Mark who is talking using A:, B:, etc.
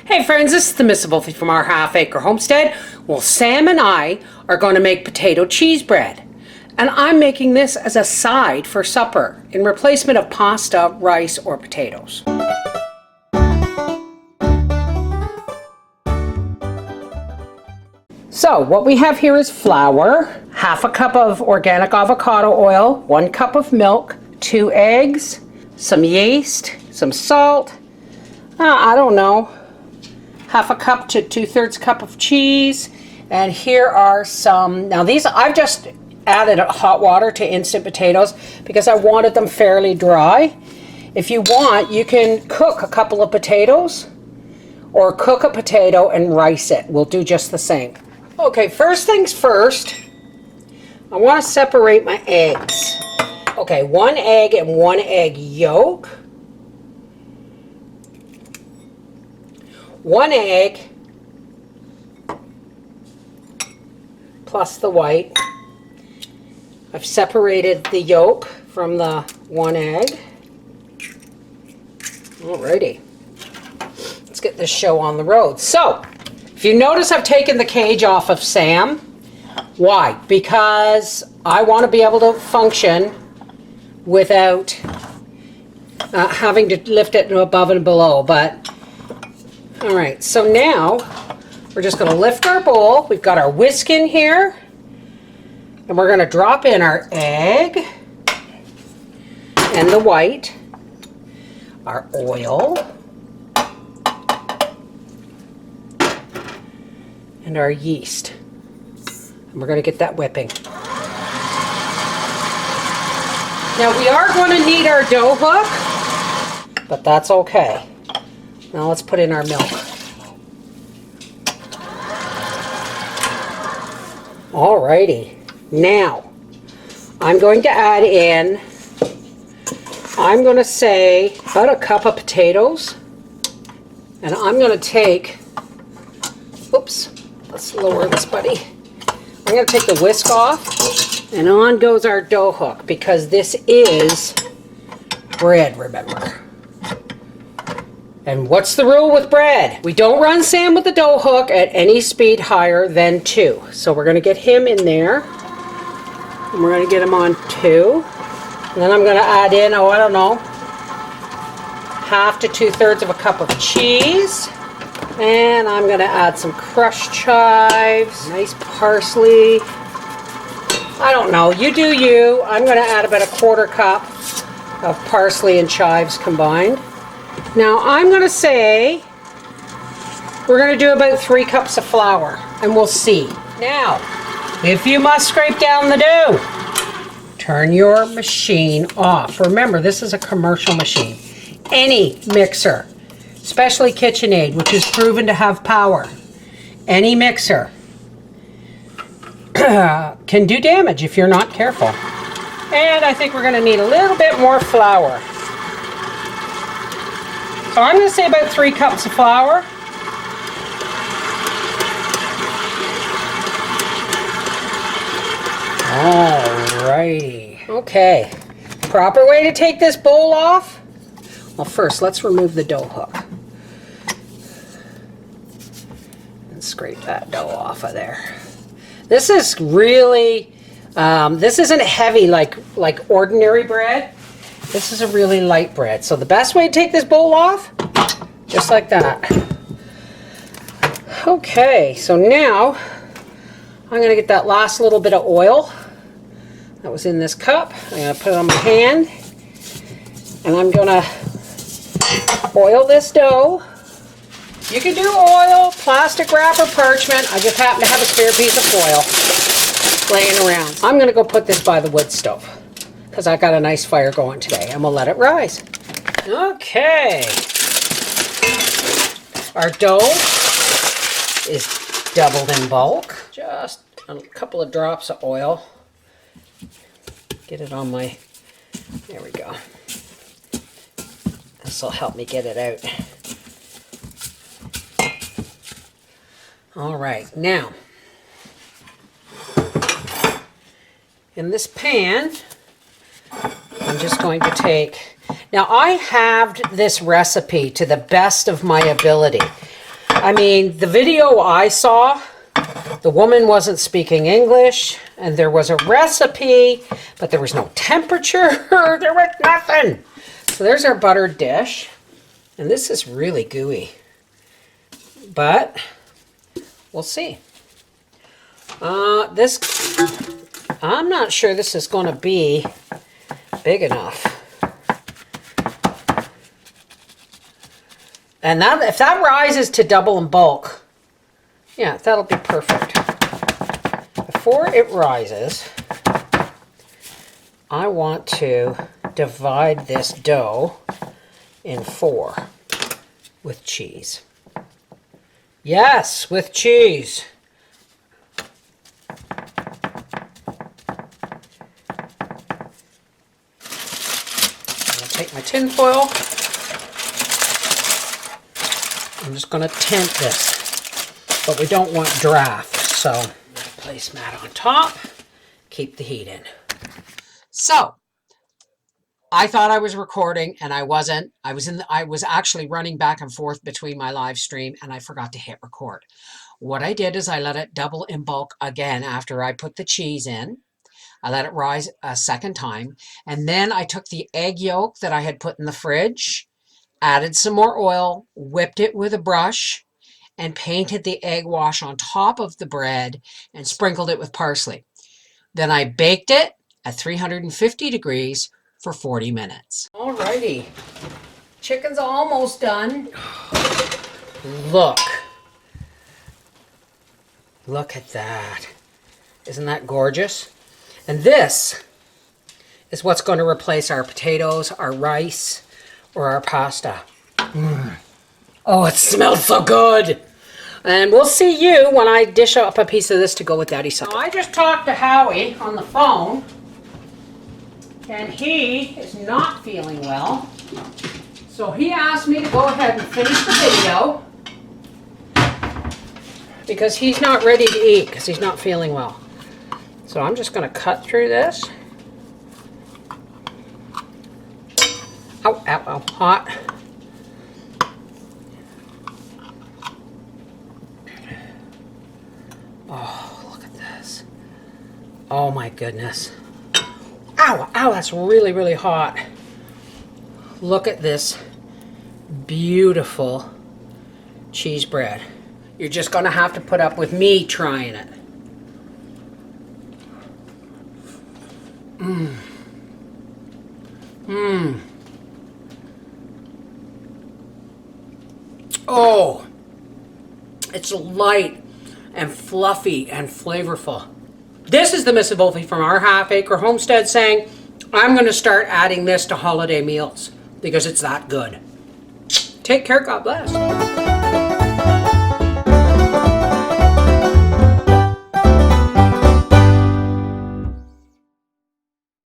A: Hey friends, this is the Miss Wolfie from our Half Acre Homestead. Well, Sam and I are going to make potato cheese bread. And I'm making this as a side for supper in replacement of pasta, rice, or potatoes. So what we have here is flour, half a cup of organic avocado oil, 1 cup of milk, 2 eggs, some yeast, some salt, I don't know, half a cup to 2/3 cup of cheese. And here are some, now these, I've just added hot water to instant potatoes because I wanted them fairly dry. If you want, you can cook a couple of potatoes or cook a potato and rice it. We'll do just the same. Okay, first things first, I want to separate my eggs. Okay, 1 egg and 1 egg yolk. 1 egg plus the white. I've separated the yolk from the 1 egg. Alrighty, let's get this show on the road. So, if you notice, I've taken the cage off of Sam. Why? Because I want to be able to function without having to lift it above and below. But all right, so now we're just going to lift our bowl. We've got our whisk in here, and we're going to drop in our egg and the white, our oil, and our yeast. And we're going to get that whipping. Now we are going to need our dough hook, but that's okay. Now let's put in our milk. Alrighty, now I'm going to add in, I'm going to say about 1 cup of potatoes, and I'm going to take, oops, let's lower this buddy. I'm going to take the whisk off, and on goes our dough hook, because this is bread, remember. And what's the rule with bread? We don't run Sam with the dough hook at any speed higher than 2. So we're going to get him in there, and we're going to get him on 2. And then I'm going to add in, I don't know, half to 2/3 of a cup of cheese. And I'm going to add some crushed chives, nice parsley. I don't know, you do you. I'm going to add about 1/4 cup of parsley and chives combined. Now I'm going to say we're going to do about 3 cups of flour, and we'll see. Now, if you must scrape down the dough, turn your machine off. Remember, this is a commercial machine. Any mixer, especially KitchenAid, which is proven to have power, any mixer can do damage if you're not careful. And I think we're going to need a little bit more flour. So I'm going to say about 3 cups of flour. Alrighty. Okay. Proper way to take this bowl off? Well, first let's remove the dough hook. And scrape that dough off of there. This is really, this isn't heavy like ordinary bread. This is a really light bread. So the best way to take this bowl off, just like that. Okay, so now I'm going to get that last little bit of oil that was in this cup. I'm going to put it on my hand, and I'm going to oil this dough. You can do oil, plastic wrap, or parchment. I just happen to have a spare piece of foil laying around. I'm going to go put this by the wood stove, because I got a nice fire going today, and we'll let it rise. Okay. Our dough is doubled in bulk. Just a couple of drops of oil. Get it on my, there we go. This will help me get it out. All right, now, in this pan, I'm just going to take, now I halved this recipe to the best of my ability. I mean, the video I saw, the woman wasn't speaking English, and there was a recipe, but there was no temperature. There was nothing. So there's our buttered dish. And this is really gooey. But we'll see. I'm not sure this is going to be big enough. And that, if that rises to double in bulk, yeah, that'll be perfect. Before it rises, I want to divide this dough in 4 with cheese. Yes, with cheese. I'm going to take my tin foil. I'm just going to tent this, but we don't want draft, so placemat on top, keep the heat in. So, I thought I was recording and I wasn't. I was actually running back and forth between my live stream and I forgot to hit record. What I did is I let it double in bulk again after I put the cheese in. I let it rise a second time, and then I took the egg yolk that I had put in the fridge, added some more oil, whipped it with a brush, and painted the egg wash on top of the bread and sprinkled it with parsley. Then I baked it at 350 degrees for 40 minutes. Alrighty, chicken's almost done. Look at that. Isn't that gorgeous? And this is what's going to replace our potatoes, our rice, or our pasta. Oh, it smells so good. And we'll see you when I dish up a piece of this to go with Daddy's supper. I just talked to Howie on the phone, and he is not feeling well. So he asked me to go ahead and finish the video because he's not ready to eat because he's not feeling well. So I'm just going to cut through this. Ow, ow, ow, hot. Oh, look at this. Oh my goodness. Ow, ow, that's really, really hot. Look at this beautiful cheese bread. You're just going to have to put up with me trying it. Oh, it's light and fluffy and flavorful. This is the Mrs. Wolfie from our Half Acre Homestead saying, I'm going to start adding this to holiday meals because it's that good. Take care. God bless.